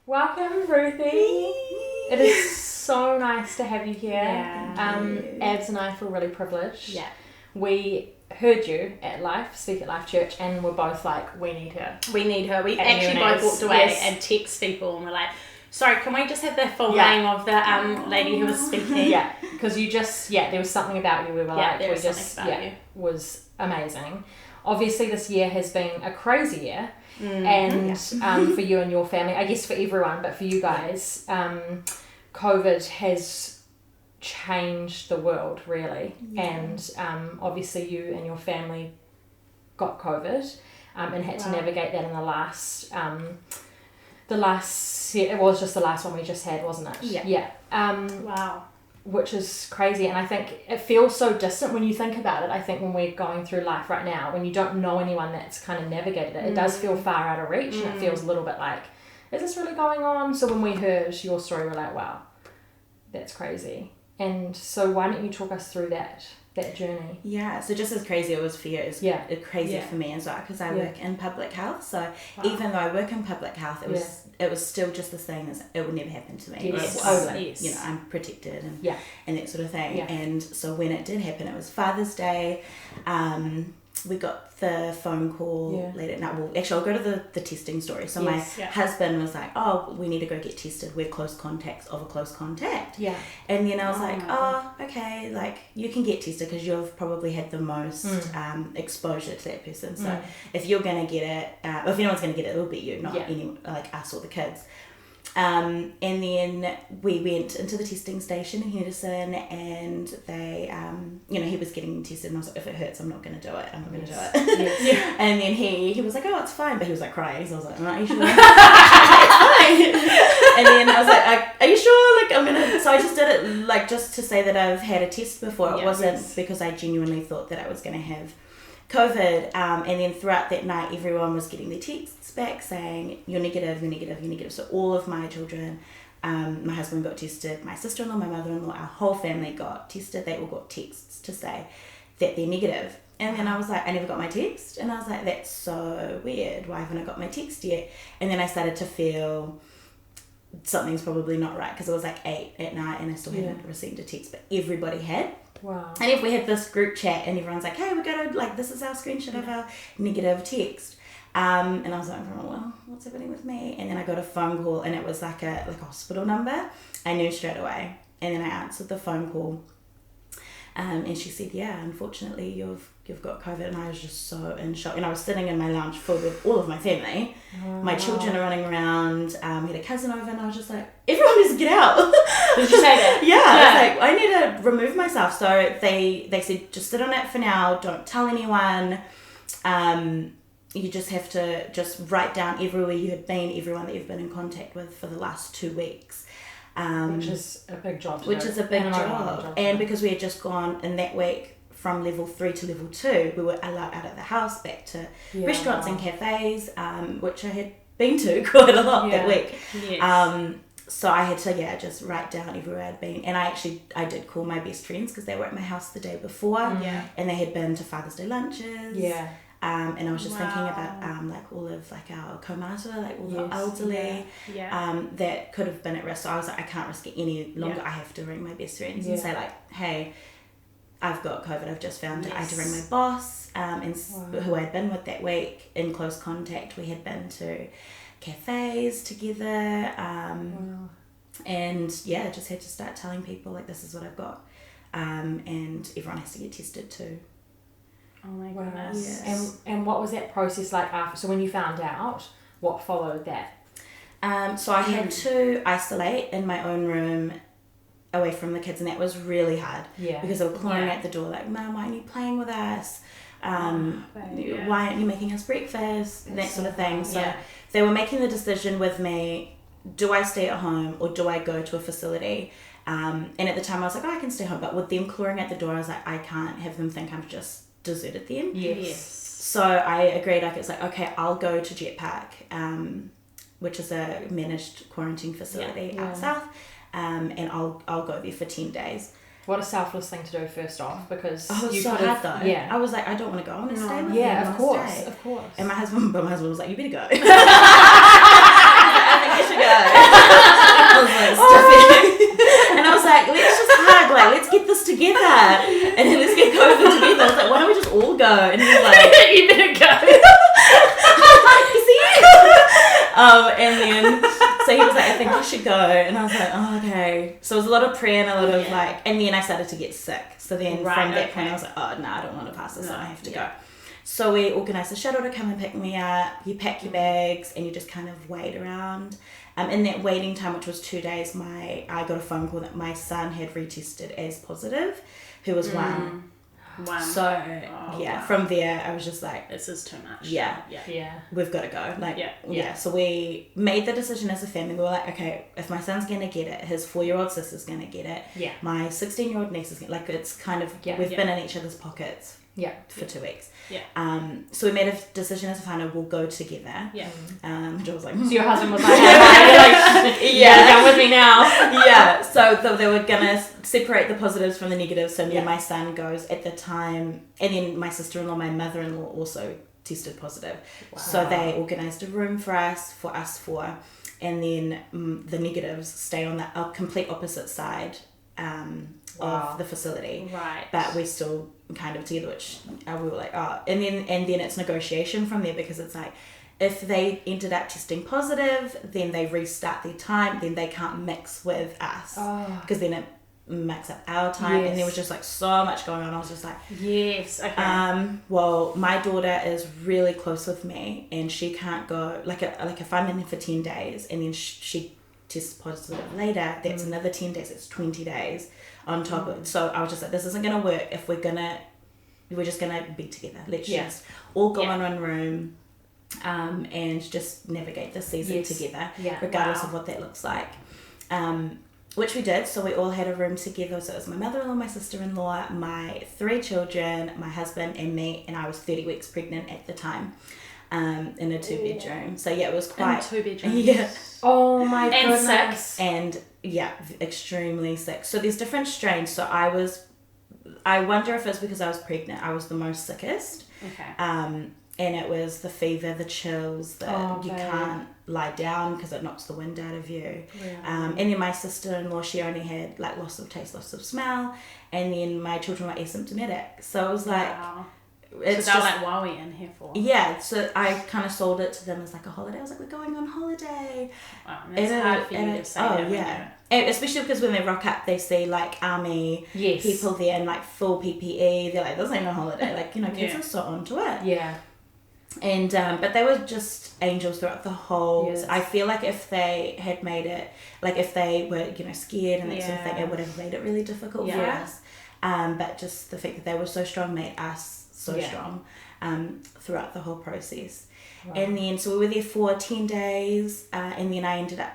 Welcome, Ruthie. It is so nice to have you here. Abs and I feel really privileged. Yeah. We heard you speak at Life Church, and we're both like, we need her. We need her. We actually both walked away and text people and we're like, sorry, can we just have the full name of the lady who was speaking? Yeah, because you just, there was something about you we were like, you. Was amazing. Obviously this year has been a crazy year. And for you and your family, I guess for everyone, but for you guys, COVID has changed the world really. And obviously you and your family got COVID and had to navigate that in the last it was just the last one we just had, wasn't it? Wow. Which is crazy, and I think it feels so distant when you think about it. I think when we're going through life right now, when you don't know anyone that's kind of navigated it, it does feel far out of reach, and it feels a little bit like, is this really going on? So when we heard your story, we're like, wow, that's crazy. And so why don't you talk us through that journey? Yeah, so just as crazy it was for you, it's crazy for me as well, because I work in public health. So even though I work in public health, it was still just this thing that it would never happen to me. You know, I'm protected and that sort of thing. And so when it did happen, it was Father's Day. We got the phone call late at night. Well, actually, I'll go to the testing story. So my husband was like, oh, we need to go get tested. We're close contacts of a close contact. Yeah. And then I was like, okay, like, you can get tested because you've probably had the most exposure to that person. So if you're going to get it, if anyone's going to get it, it'll be you, not anyone, like us or the kids. And then we went into the testing station in Henderson, and they, he was getting tested, and I was like, if it hurts, I'm not going to do it. I'm not going to do it. And then he was like, oh, it's fine. But he was like crying. So I was like, are you sure? It's fine. And then I was like, are you sure? Like, I'm going to, so I just did it, like, just to say that I've had a test before. It wasn't because I genuinely thought that I was going to have COVID. And then throughout that night, everyone was getting their texts back saying, you're negative, you're negative, you're negative. So all of my children, my husband got tested, my sister-in-law, my mother-in-law, our whole family got tested. They all got texts to say that they're negative. And then I was like, I never got my text. And I was like, that's so weird. Why haven't I got my text yet? And then I started to feel something's probably not right, because it was like 8 at night and I still hadn't received a text, but everybody had. Wow. And if we had this group chat and everyone's like, hey, we're going to, like, this is our screenshot of our negative text. And I was like, oh, well, what's happening with me? And then I got a phone call, and it was like a hospital number. I knew straight away. And then I answered the phone call. And she said, yeah, unfortunately, you've got COVID. And I was just so in shock. And I was sitting in my lounge full with all of my family. Oh. My children are running around. We had a cousin over, and I was just like, everyone needs to get out. Did you say that? Yeah. I was like, I need to remove myself. So they said, just sit on it for now. Don't tell anyone. You just have to just write down everywhere you had been, everyone that you've been in contact with for the last 2 weeks. Which is a big job. And because we had just gone in that week from level 3 to level 2, we were allowed out of the house back to restaurants and cafes, which I had been to quite a lot that week. Yes. So I had to just write down everywhere I'd been, and I did call my best friends because they were at my house the day before, and they had been to Father's Day lunches. Yeah. And I was just thinking about like all of like our kaumata, like all the elderly that could have been at risk. So I was like, I can't risk it any longer. I have to ring my best friends and say like, hey, I've got COVID. I've just found it. I had to ring my boss, who I'd been with that week in close contact. We had been to cafes together, and just had to start telling people like, this is what I've got, and everyone has to get tested too. Oh my goodness. Yes. And what was that process like after? So when you found out, what followed that? So I had to isolate in my own room away from the kids, and that was really hard. Yeah. Because they were clawing at the door like, Mum, why aren't you playing with us? Why aren't you making us breakfast? And that sort of thing. So they were making the decision with me, do I stay at home or do I go to a facility? And at the time I was like, I can stay home. But with them clawing at the door, I was like, I can't have them think I'm just deserted them. Yes. So I agreed, like, it's like, okay, I'll go to Jet Park, which is a managed quarantine facility out south, and I'll go there for 10 days. What a selfless thing to do first off, because you so hard though. Yeah. I was like, I don't want to go. I want to stay with you. Yeah, of course. And my husband was like, you better go. I think you should go. I was like, stop it. And I was like, let's just hug, like, let's get this together. And then let's get COVID together. I was like, why don't we just all go? And he was like, you better go. And then, so he was like, I think you should go. And I was like, oh, okay. So it was a lot of prayer and a lot of like, and then I started to get sick. So then from that point, I was like, oh, no, I don't want to pass this on. I have to go. So we organised a shuttle to come and pick me up. You pack your bags and you just kind of wait around. In that waiting time, which was 2 days, I got a phone call that my son had retested as positive, who was one. So from there I was just like, this is too much. Yeah. We've got to go. Like, So we made the decision as a family. We were like, okay, if my son's gonna get it, his 4-year-old sister's gonna get it. Yeah. My 16-year-old niece is like, it's kind of we've been in each other's pockets. For 2 weeks. So we made a decision as a family, we'll go together. Which I was like, so your husband was like, come with me now. So they were gonna separate the positives from the negatives. So me and my son goes at the time, and then my sister-in-law, my mother-in-law also tested positive. So they organised a room for us four, and then the negatives stay on the complete opposite side of the facility. Right. But we still kind of together, which we were like, oh, and then it's negotiation from there, because it's like, if they ended up testing positive, then they restart their time, then they can't mix with us, because then it mix up our time. And there was just like so much going on. I was just like, well, my daughter is really close with me, and she can't go, like if I'm in there for 10 days and then she tests positive later, that's another 10 days, it's 20 days on top of it. So I was just like, this isn't gonna work if we're just gonna be together. Let's just all go in one room and just navigate this season together, regardless of what that looks like. Which we did. So we all had a room together. So it was my mother-in-law, my sister-in-law, my 3 children, my husband and me, and I was 30 weeks pregnant at the time. In a 2-bedroom. So it was quite... In 2 bedrooms. Oh my goodness. And sick. And extremely sick. So there's different strains. So I wonder if it's because I was pregnant, I was the most sickest. Okay. And it was the fever, the chills, you can't lie down because it knocks the wind out of you. And then my sister-in-law, she only had like loss of taste, loss of smell, and then my children were asymptomatic. So it was like... It's so they were like, what are we in here for? Yeah, so I kind of sold it to them as like a holiday. I was like, we're going on holiday. Wow, it's hard for you to say that. And especially because when they rock up, they see like army people there in like full PPE. They're like, this ain't a holiday. Like, kids are so onto it. Yeah. And but they were just angels throughout the whole. I feel like if they had made it, like if they were scared and that sort of thing, it would have made it really difficult for us. But just the fact that they were so strong made us so strong throughout the whole process. And then so we were there for 10 days, and then I ended up,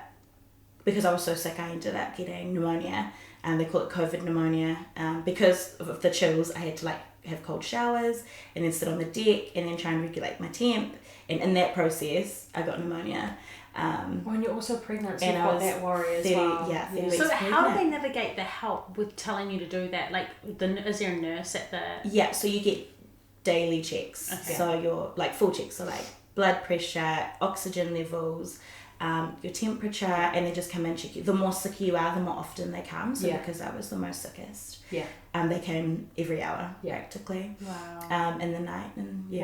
because I was so sick, I ended up getting pneumonia, and they call it COVID pneumonia, because of the chills. I had to like have cold showers and then sit on the deck and then try and regulate my temp, and in that process I got pneummonia. When you're also pregnant, so you've got that worry as well. So how do they navigate the help with telling you to do that? Like, is there a nurse at the... So you get daily checks. So you're like full checks, so like blood pressure, oxygen levels, your temperature, and they just come and check you. The more sick you are, the more often they come. So because I was the most sickest, they came every hour practically. In the night, and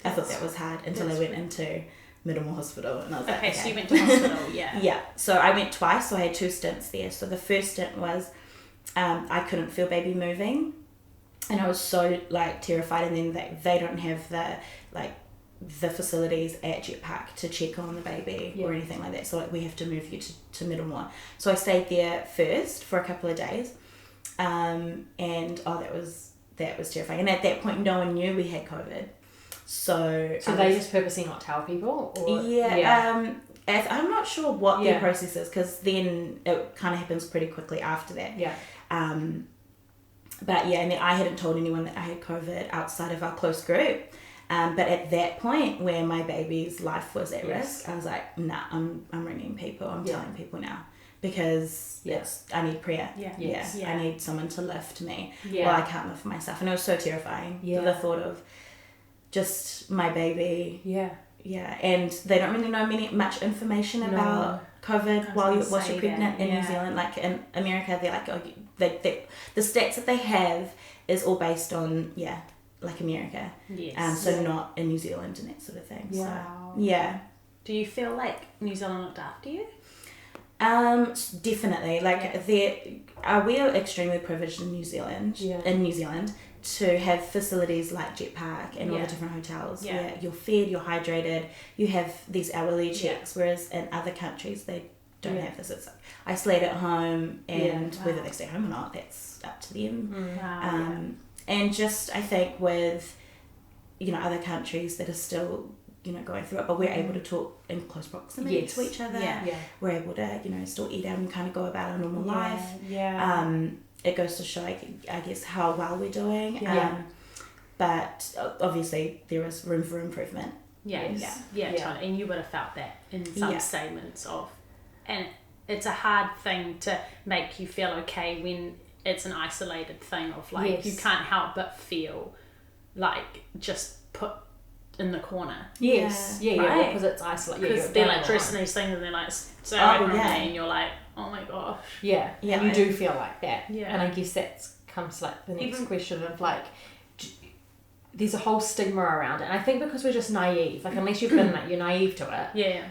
I thought that was hard until I went into Middlemore Hospital, and I was like, okay, so you went to hospital. So I went twice. So I had 2 stints there. So the first stint was I couldn't feel baby moving. And I was so like terrified, and then they don't have the facilities at Jet Park to check on the baby or anything like that. So like we have to move you to Middlemore. So I stayed there first for a couple of days, and that was terrifying. And at that point, no one knew we had COVID. So they just purposely not tell people, or I'm not sure what their process is, because then it kind of happens pretty quickly after that. But and then I hadn't told anyone that I had COVID outside of our close group. But at that point where my baby's life was at risk, I was like, nah, I'm ringing people. I'm telling people now, because I need prayer. I need someone to lift me. Well, I can't lift myself. And it was so terrifying. The thought of just my baby and they don't really know much information about COVID whilst you're pregnant in New Zealand. Like in America, they're like, the stats that they have is all based on like America. Yes. So not in New Zealand and that sort of thing. Wow. So, yeah. Do you feel like New Zealand looked after you? Definitely. Like we are extremely privileged in New Zealand. To have facilities like Jet Park and all the different hotels where you're fed, you're hydrated, you have these hourly checks, whereas in other countries they don't have this. It's like isolate at home, and whether they stay home or not, that's up to them. And just I think with other countries that are still going through it, but we're able to talk in close proximity to each other. We're able to still eat out and kind of go about our normal life. It goes to show, I guess, how well we're doing. But obviously there is room for improvement. Totally. And you would have felt that in some statements and it's a hard thing to make you feel okay when it's an isolated thing of like you can't help but feel like just put in the corner. Because it's isolated. Because they're like dressing these things and they're like so and you're like, oh my gosh. And you do feel like that. And I guess that comes to like the next question of like, there's a whole stigma around it, and I think because we're just naive, like unless you've been in it, you're naive to it.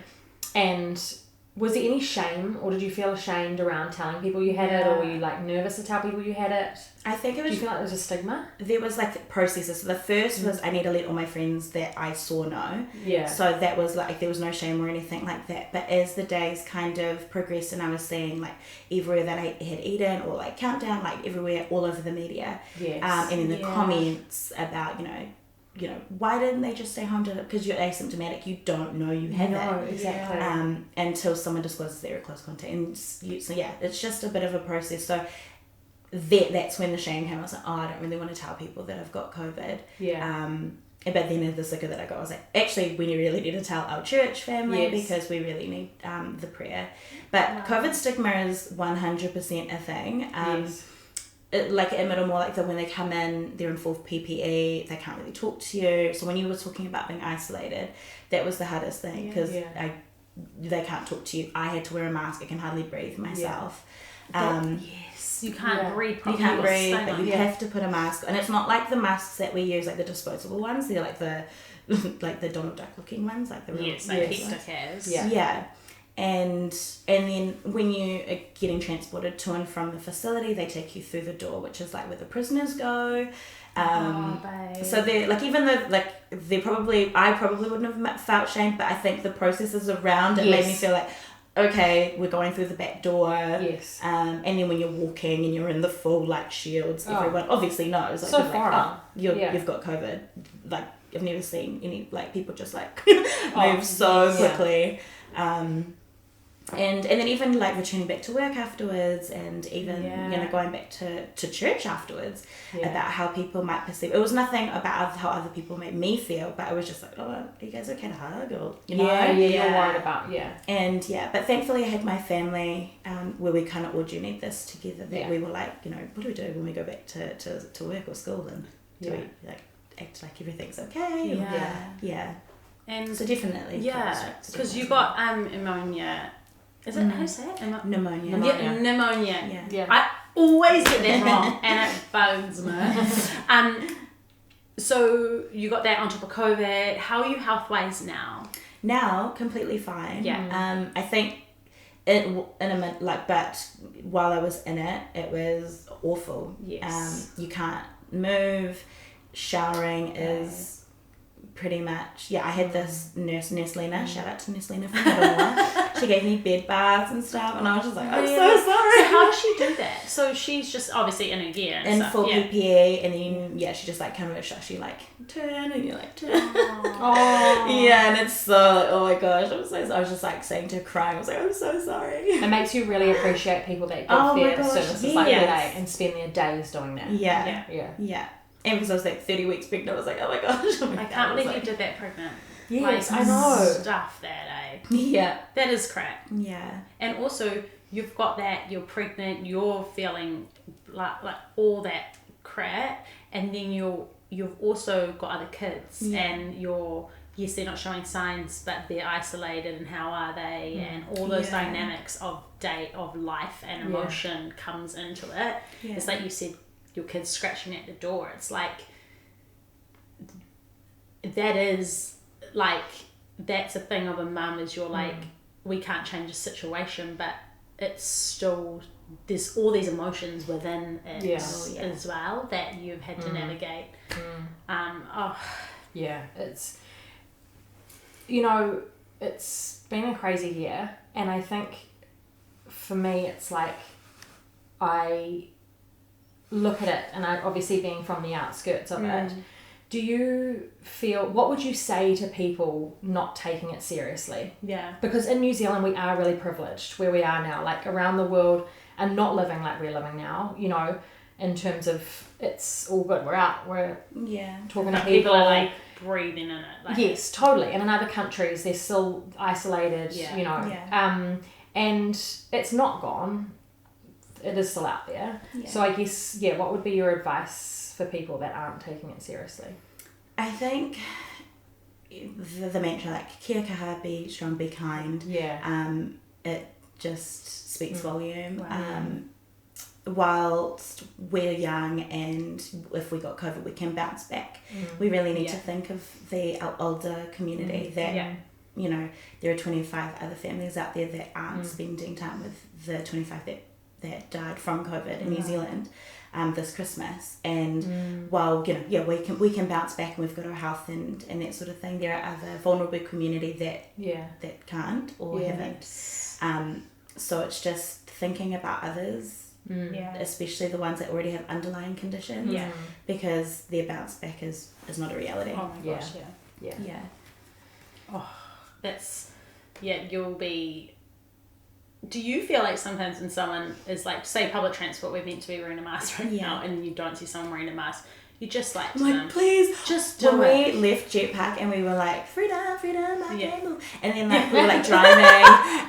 And was there any shame, or did you feel ashamed around telling people you had it, or were you like nervous to tell people you had it? I think it was. Do you feel like there was a stigma? There was like processes. So the first was I need to let all my friends that I saw know. So that was like there was no shame or anything like that. But as the days kind of progressed, and I was seeing like everywhere that I had eaten, or like countdown, like everywhere, all over the media. And then the comments about why didn't they just stay home because you're asymptomatic, you don't know you have it. Exactly. Until someone discloses they're a close contact, and it's just a bit of a process. So that's when the shame came. I was like, I don't really want to tell people that I've got COVID. But then the sicker that I got, I was like, actually we really need to tell our church family because we really need the prayer. But COVID stigma is 100% a thing. Like in middle more like when they come in, they're in full PPE, they can't really talk to you. So when you were talking about being isolated, that was the hardest thing because they can't talk to you. I had to wear a mask. I can hardly breathe myself. You can't breathe properly. You can't breathe, but you have to put a mask. And it's not like the masks that we use, like the disposable ones. They're like the like the Donald Duck looking ones, like the real like Peptic has. And then when you are getting transported to and from the facility, they take you through the door, which is like where the prisoners go. So they're like, even though like I probably wouldn't have felt shame, but I think the processes around it made me feel like, okay, we're going through the back door. And then when you're walking and you're in the full like shields, everyone obviously knows. Like, so far, you've got COVID. Like I've never seen any like people just like move so quickly. And then even like returning back to work afterwards, and even going back to church afterwards, about how people might perceive. It was nothing about how other people made me feel, but I was just like, oh, are you guys okay to hug, or you're worried about and but thankfully I had my family where we kind of all journeyed this together, that we were like, what do we do when we go back to work or school, and do we like act like everything's okay? And so definitely because you got pneumonia. Is it how to say it? Pneumonia. Pneumonia. I always get that wrong, and it bones me. So you got that on top of COVID. How are you health-wise now? Now, completely fine. I think but while I was in it, it was awful. You can't move. Showering is pretty much, I had this nurse Lena, shout out to Nurse Lena from Middlemore. She gave me bed baths and stuff, and I was just like, I'm so sorry. So how does she do that? So she's just obviously in a gear and stuff. Full PPE, and then she just like kind of shush you, like turn, and you're like turn. And it's so like, oh my gosh, I was just like saying to her, crying, I was like, I'm so sorry. It makes you really appreciate people that give their services like that and spend their days doing that. And because I was like 30 weeks pregnant, I was like, oh my gosh. I can't believe you did that pregnant. Yes, like, I know. Stuff that, that is crap. And also, you've got that, you're pregnant, you're feeling like all that crap, and then you've also got other kids, and you're yes, they're not showing signs, but they're isolated, and how are they, and all those dynamics of life and emotion comes into it. It's like you said, your kid's scratching at the door. It's like that is like, that's a thing of a mum, is you're like, we can't change the situation, but it's still, there's all these emotions within it as well that you've had to navigate. It's, you know, it's been a crazy year, and I think for me it's like, I look at it, and I obviously being from the outskirts of it, do you feel, what would you say to people not taking it seriously? Yeah. Because in New Zealand we are really privileged where we are now, like around the world, and not living like we're living now, you know, in terms of it's all good, we're out, we're talking to people are like breathing in it. Like, yes, totally. And in other countries they're still isolated, you know. And it's not gone. It is still out there. Yeah. So I guess, what would be your advice for people that aren't taking it seriously? I think the mantra, like, kia kaha, be strong, be kind. It just speaks volume. Whilst we're young, and if we got COVID we can bounce back, we really need to think of the older community that you know, there are 25 other families out there that aren't spending time with the 25 that died from COVID in New Zealand this Christmas. And while, you know, we can bounce back, and we've got our health and that sort of thing, there are other vulnerable community that can't or haven't. So it's just thinking about others, especially the ones that already have underlying conditions, because their bounce back is not a reality. Oh my gosh, yeah. Oh, that's, you'll be... Do you feel like sometimes when someone is like, say public transport, we're meant to be wearing a mask right now, and you don't see someone wearing a mask, you just like to them, please, just do it. When we left Jetpack and we were like, freedom, my candle. And then like we were like driving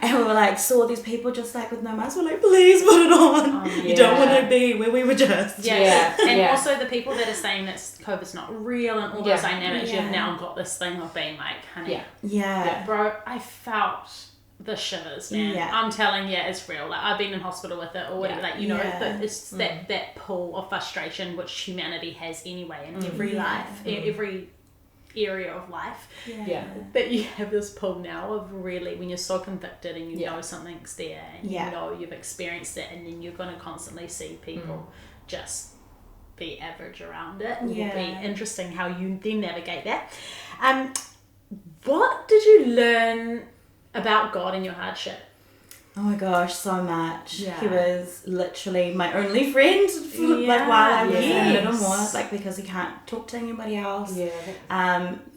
and we were like, saw these people just like with no mask, we're like, please put it on. You don't want to be where we were just. And also the people that are saying that COVID's not real and all those dynamics, you've now got this thing of being like, honey, bro, I felt the shivers, man. I'm telling you, it's real. Like, I've been in hospital with it, or like, you know, it's that pull of frustration which humanity has anyway in every life, every area of life. But you have this pull now of really, when you're so convicted and you know something's there, and you know you've experienced it, and then you're going to constantly see people just be average around it. It will be interesting how you then navigate that. What did you learn about God in your hardship? Oh my gosh, so much. He was literally my only friend like while I was in Livermore, like, because he can't talk to anybody else.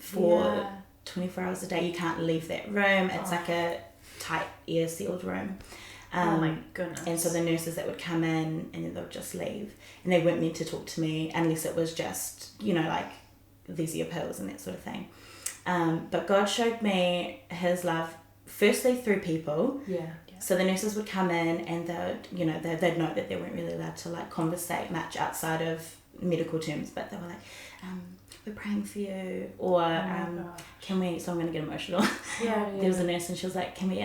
For 24 hours a day you can't leave that room. It's like a tight air sealed room. Oh my goodness. And so the nurses that would come in and then they would just leave, and they weren't meant to talk to me unless it was just, you know, like these ear pills and that sort of thing. But God showed me his love firstly through people. So the nurses would come in and they'd know that they weren't really allowed to like conversate much outside of medical terms, but they were like, we're praying for you, or can we, so I'm going to get emotional. There was a nurse and she was like, can we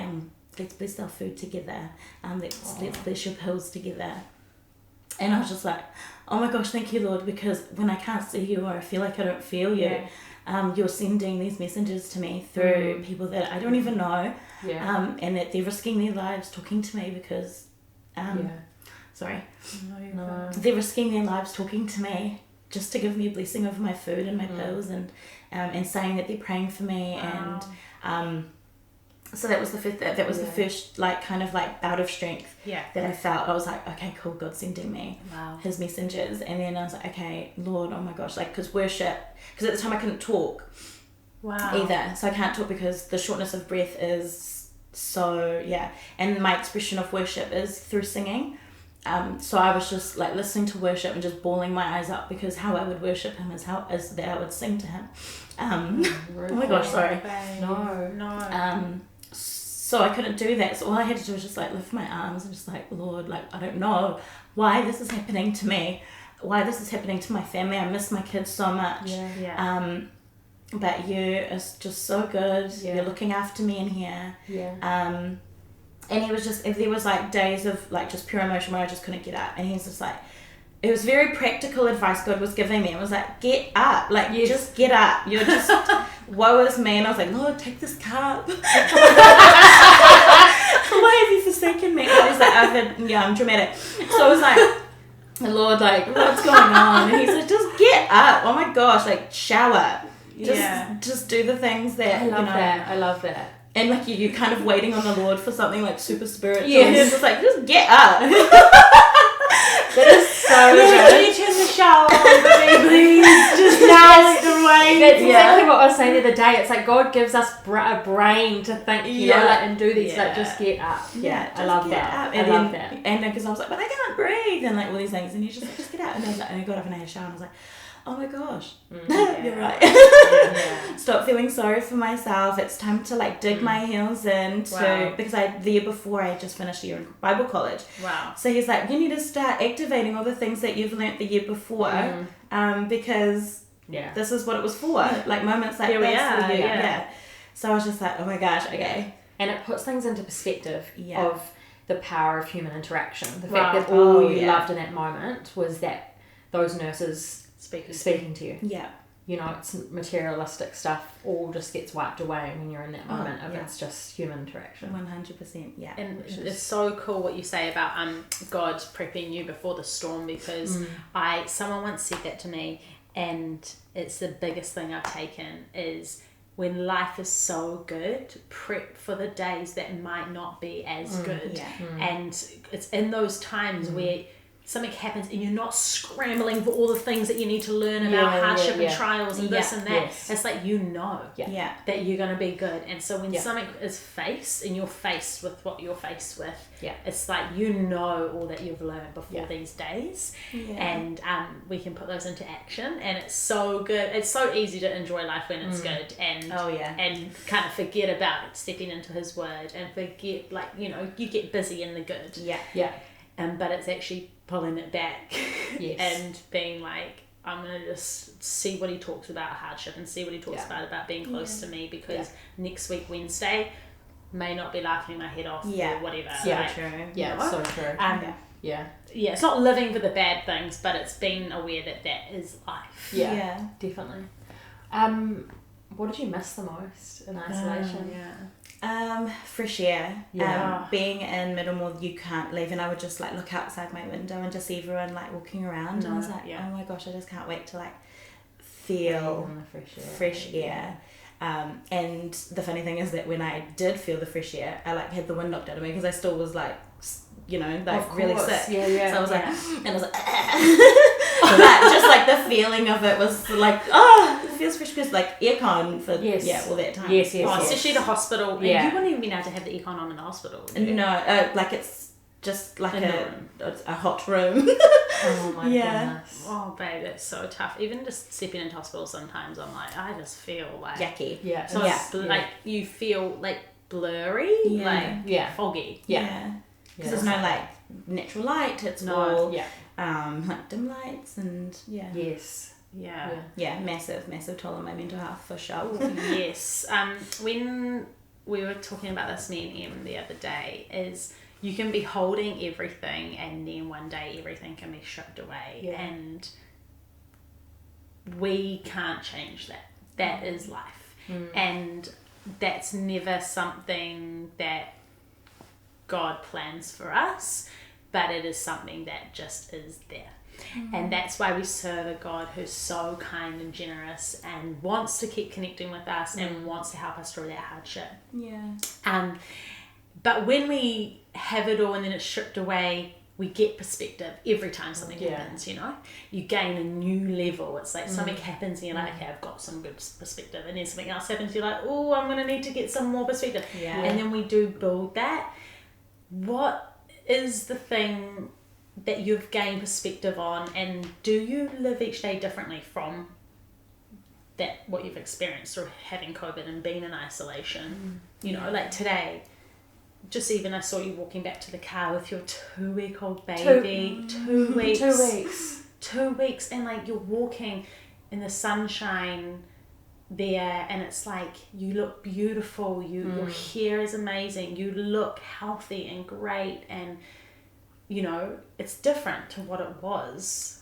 let's bless our food together, let's bless your pills together. And I was just like, oh my gosh, thank you, Lord, because when I can't see you or I feel like I don't feel you, you're sending these messages to me through people that I don't even know, and that they're risking their lives talking to me because, they're risking their lives talking to me just to give me a blessing over my food and my pills, and saying that they're praying for me. And so that was the first like kind of like bout of strength that I felt. I was like, okay, cool, God's sending me his messengers. And then I was like, okay, Lord, oh my gosh, like, because at the time I couldn't talk either, so I can't talk because the shortness of breath is so and my expression of worship is through singing. So I was just like listening to worship and just bawling my eyes up, because how I would worship him is that I would sing to him. Oh my gosh, sorry. No. So I couldn't do that. So all I had to do was just like lift my arms and just like, Lord, like, I don't know why this is happening to me, why this is happening to my family. I miss my kids so much. but you are just so good. You're looking after me in here. And he was just, if there was like days of like just pure emotion where I just couldn't get up, and he's just like, it was very practical advice God was giving me. It was like, get up, like just get up. You're just, woe is me. And I was like, Lord, take this cup. Why have you forsaken me? I was like, I'm dramatic. So I was like, Lord, like, what's going on? And he's like, just get up. Oh my gosh, like shower. Just do the things that I love that. And like you're kind of waiting on the Lord for something like super spiritual. And he's just like, just get up. That is so good. Can you turn the shower on for me, please? Just now, the rain. That's exactly what I was saying the other day. It's like God gives us a brain to think, you know, like, and do these, like, just get up. I love that. I love that. And because I was like, but I can't breathe, and like all these things, and he's just like, just get up. And I was like, and I got up and I had a shower, and I was like, oh my gosh, you're right. Stop feeling sorry for myself. It's time to like dig my heels in because the year before I just finished a year in Bible college. So he's like, you need to start activating all the things that you've learnt the year before, because this is what it was for. Like moments like this. So I was just like, oh my gosh, okay. And it puts things into perspective of the power of human interaction. The fact that all you loved in that moment was that those nurses speaking to you. You know, it's materialistic stuff all just gets wiped away when you're in that moment of it's just human interaction. 100%, And it's so cool what you say about God prepping you before the storm, because someone once said that to me, and it's the biggest thing I've taken is when life is so good, prep for the days that might not be as good. And it's in those times where something happens and you're not scrambling for all the things that you need to learn about hardship and trials and this and that. It's like, that you're going to be good. And so when something is faced and you're faced with what you're faced with, it's like, you know, all that you've learned before these days. And we can put those into action, and it's so good. It's so easy to enjoy life when it's good, and and kind of forget about stepping into his word and forget, like, you know, you get busy in the good. But it's actually pulling it back and being like, I'm going to just see what he talks about hardship and see what he talks about being close to me, because next week, Wednesday, may not be laughing my head off or whatever. True. It's so true. It's not living for the bad things, but it's being aware that is life. Definitely. What did you miss the most in isolation? Fresh air. Being in Middlemore, you can't leave, and I would just like look outside my window and just see everyone like walking around, and I was like, oh my gosh, I just can't wait to like feel fresh air. And the funny thing is that when I did feel the fresh air, I like had the wind knocked out of me because I still was like, you know, like really sick. So I was like, and I was like, but just like the feeling of it was like, it feels fresh, because like aircon for all that time. Especially the hospital. You wouldn't even be able to have the aircon on in the hospital. No, like it's just like a hot room. Oh my goodness. Oh babe, that's so tough. Even just stepping into hospital sometimes, I'm like, I just feel like yucky. Like you feel like blurry, like foggy. Because there's no like natural light. It's all like dim lights and massive toll on my mental health for sure. When we were talking about this, me and Em, the other day, is you can be holding everything and then one day everything can be stripped away, and we can't change that. That is life, and that's never something that God plans for us, but it is something that just is there. And that's why we serve a God who's so kind and generous and wants to keep connecting with us and wants to help us through that hardship. But when we have it all and then it's stripped away, we get perspective every time something happens, you know? You gain a new level. It's like something happens and you're like, okay, I've got some good perspective. And then something else happens, you're like, oh, I'm going to need to get some more perspective. And then we do build that. What is the thing that you've gained perspective on, and do you live each day differently from that, what you've experienced through having COVID and being in isolation? You know, like today, just even I saw you walking back to the car with your 2-week-old baby. 2 weeks. 2 weeks, and like you're walking in the sunshine there, and it's like, you look beautiful, your hair is amazing, you look healthy and great, and you know, it's different to what it was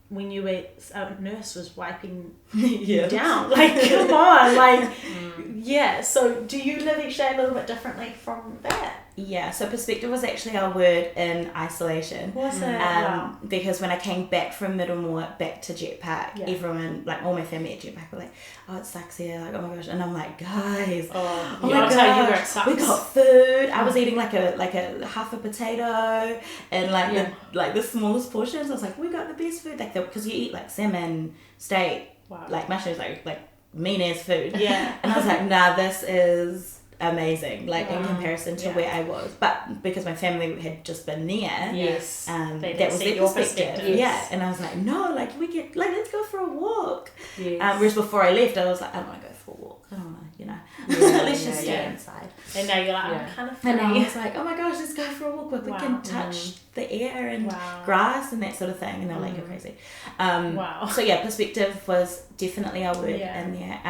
when you were, a nurse was wiping you down, like, come on, like, so do you live each day a little bit differently from that? Yeah, so perspective was actually our word in isolation. Was it? Wow. Because when I came back from Middlemore back to Jetpack, everyone, like all my family at Jetpack were like, oh, it sucks here, like, oh my gosh. And I'm like, guys, oh my gosh, tell you where it sucks. we got food. I was eating like a half a potato and like the smallest portions. I was like, we got the best food, like, because you eat like salmon, steak, like mushrooms, like mean ass food. Yeah. And I was like, nah, this is amazing, like in comparison to where I was, but because my family had just been there, that was their perspective. And I was like, no, like, we get, like, let's go for a walk. Whereas before I left, I was like, I don't want to go for a walk, I don't want to, you know, let's just stay inside. And now you're like, I'm kind of funny. And I was like, oh my gosh, let's go for a walk, but we can touch the air and grass and that sort of thing. And they're like, you're crazy. So yeah, perspective was definitely our word in there.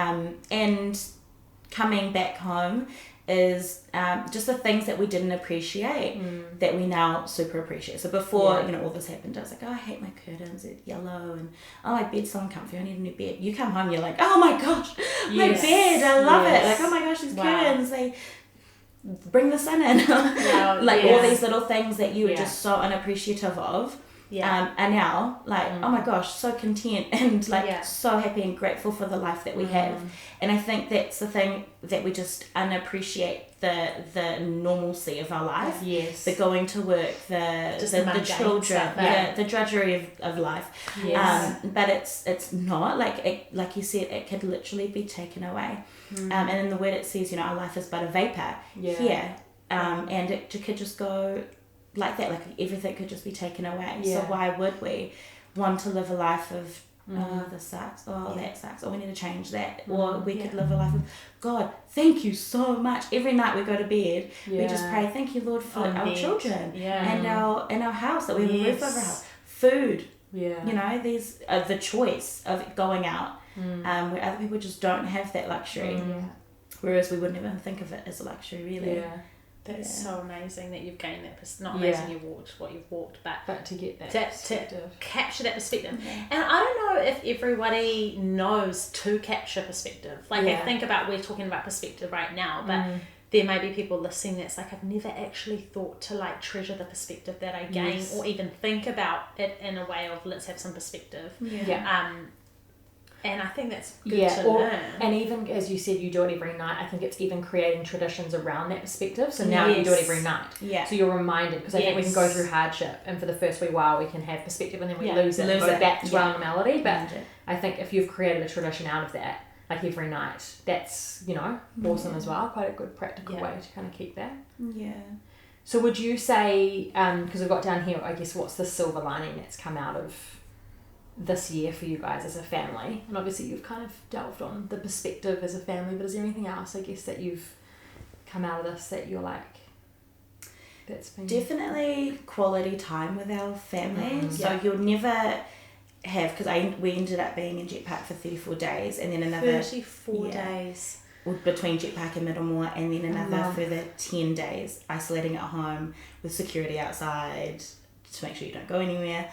And coming back home is just the things that we didn't appreciate that we now super appreciate. So before you know, all this happened, I was like, oh, I hate my curtains, they're yellow, and oh, my bed's so uncomfy, I need a new bed. You come home, you're like, oh my gosh, my bed, I love it. Like, oh my gosh, these curtains, they bring the sun in. Like all these little things that you were just so unappreciative of. And now, like, oh my gosh, so content and like so happy and grateful for the life that we have. And I think that's the thing that we just unappreciate, the normalcy of our life. The going to work, the children, the drudgery of life. But it's not like you said, it could literally be taken away. And in the word it says, you know, our life is but a vapor here. And it could just go like that, like everything could just be taken away. So why would we want to live a life of oh, this sucks, oh, that sucks, or we need to change that? Or we could live a life of, God, thank you so much. Every night we go to bed, we just pray, thank you, Lord, for our children and our house, that we have a roof over our house, food, you know, these the choice of going out, where other people just don't have that luxury, whereas we wouldn't even think of it as a luxury, really. That's so amazing that you've gained that perspective. Not amazing you walked what you've walked, but to get that perspective. To capture that perspective. And I don't know if everybody knows to capture perspective. Like, I think about, we're talking about perspective right now, but there may be people listening that's like, I've never actually thought to like treasure the perspective that I gain, or even think about it in a way of, let's have some perspective. And I think that's good to learn. And even as you said, you do it every night. I think it's even creating traditions around that perspective. So now you do it every night. So you're reminded, because I think we can go through hardship, and for the first wee while we can have perspective, and then we lose it, go back to our normality. But I think if you've created a tradition out of that, like every night, that's, you know, awesome as well. Quite a good practical way to kind of keep that. So would you say, because we've got down here, I guess, what's the silver lining that's come out of this year for you guys as a family? And obviously you've kind of delved on the perspective as a family, but is there anything else, I guess, that you've come out of this that you're like, that's been... Definitely quality time with our family. So you'll never have, because we ended up being in Jetpack for 34 days, and then another 34 days between Jetpack and Middlemore, and then another further 10 days isolating at home with security outside to make sure you don't go anywhere.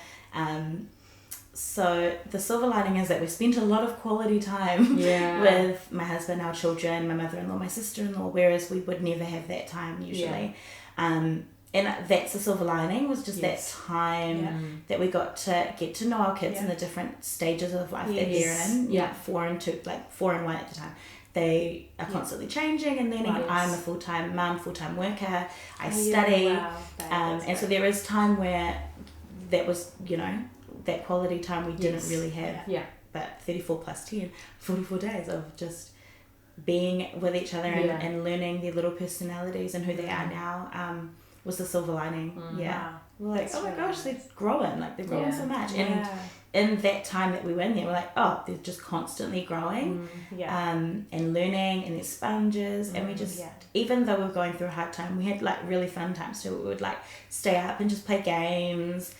So the silver lining is that we spent a lot of quality time with my husband, our children, my mother-in-law, my sister-in-law, whereas we would never have that time usually. And that's the silver lining, was just that time that we got to get to know our kids in the different stages of life that they're in. 4 and 2, like 4 and 1 at the time. They are constantly changing and learning. I'm a full-time mum, full-time worker. I study. And so there is time where that was, you know, that quality time we didn't really have. But 34 plus 10, 44 days of just being with each other and learning their little personalities and who they are now was the silver lining. We're like, that's my gosh, they're growing. Like, they're growing so much. And in that time that we were in there, we're like, oh, they're just constantly growing and learning, and they're sponges. And we just, even though we were going through a hard time, we had like really fun times too. We would like stay up and just play games.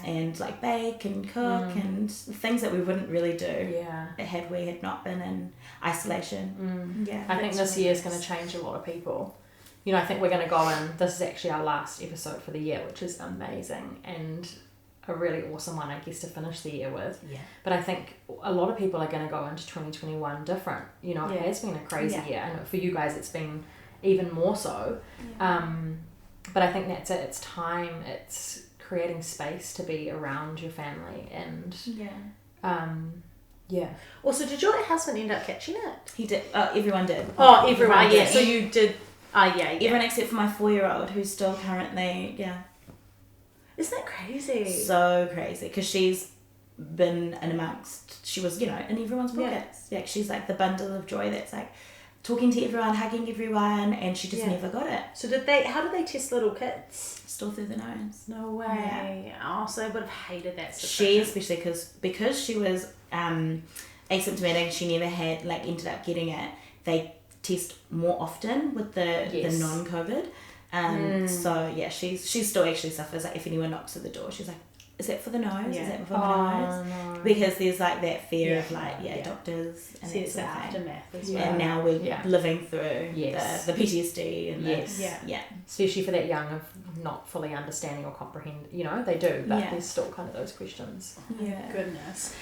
and like bake and cook and things that we wouldn't really do had we not been in isolation. I think this year is going to change a lot of people. You know, I think we're going to go in, this is actually our last episode for the year, which is amazing and a really awesome one, I guess, to finish the year with. But I think a lot of people are going to go into 2021 different. You know, it has been a crazy year, and for you guys it's been even more so. But I think that's it. It's time. It's creating space to be around your family and Also, did your husband end up catching it? He did. Everyone did. Oh, everyone. Yeah. So you did. Everyone except for my 4-year-old, who's still currently Isn't that crazy? So crazy, because she's been in amongst. She was, in everyone's pockets. Yeah, she's like the bundle of joy that's like talking to everyone, hugging everyone, and she just never got it. So how did they test little kids? Still through the nose. No way. Yeah. Oh, so they would have hated that situation. She especially, because she was asymptomatic, she never had, ended up getting it. They test more often with the non-COVID. So yeah, she still actually suffers. Like if anyone knocks at the door, she's like, "Is that for the nose? Is that for the nose?" No. Because there's that fear of doctors and it's the aftermath as well. And now we're living through the PTSD and especially for that young of not fully understanding or comprehend. They do, but there's still kind of those questions. Goodness.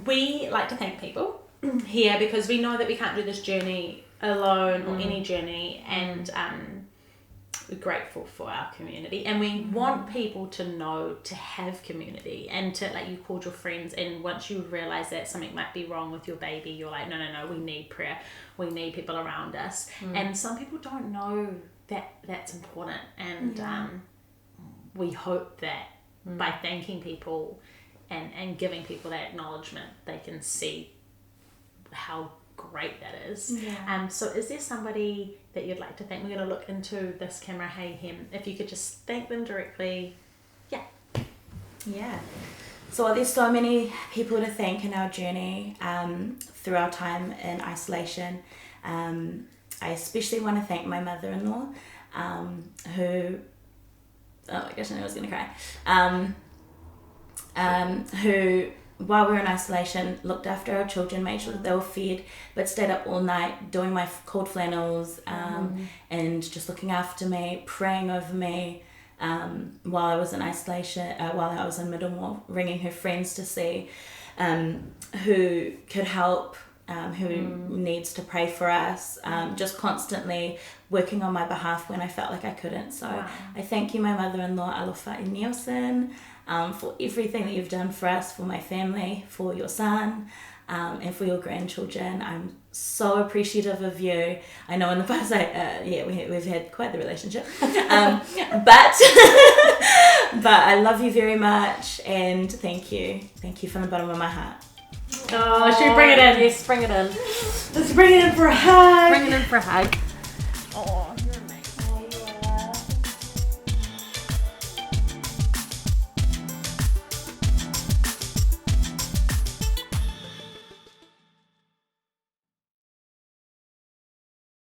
We like to thank people here because we know that we can't do this journey alone or any journey, and we're grateful for our community, and we want people to know to have community, and to, like you called your friends, and once you realize that something might be wrong with your baby, you're like, no, we need prayer, we need people around us. And some people don't know that that's important, and we hope that by thanking people and giving people that acknowledgement, they can see how great that is. So is there somebody that you'd like to thank? We're going to look into this camera. Hey, him, if you could just thank them directly. So there's so many people to thank in our journey through our time in isolation. I especially want to thank my mother-in-law, who, oh my gosh, I knew I was going to cry, who, while we were in isolation, looked after our children, made sure that they were fed, but stayed up all night doing my cold flannels and just looking after me, praying over me while I was in isolation, while I was in Middlemore, ringing her friends to see who could help, who needs to pray for us, just constantly working on my behalf when I felt like I couldn't. So I thank you, my mother-in-law, Alofa in Nielsen, for everything that you've done for us, for my family, for your son, and for your grandchildren. I'm so appreciative of you. I know in the past, we've had quite the relationship, but I love you very much, and thank you from the bottom of my heart. Oh, should we bring it in? Yes, bring it in. Let's bring it in for a hug. Bring it in for a hug.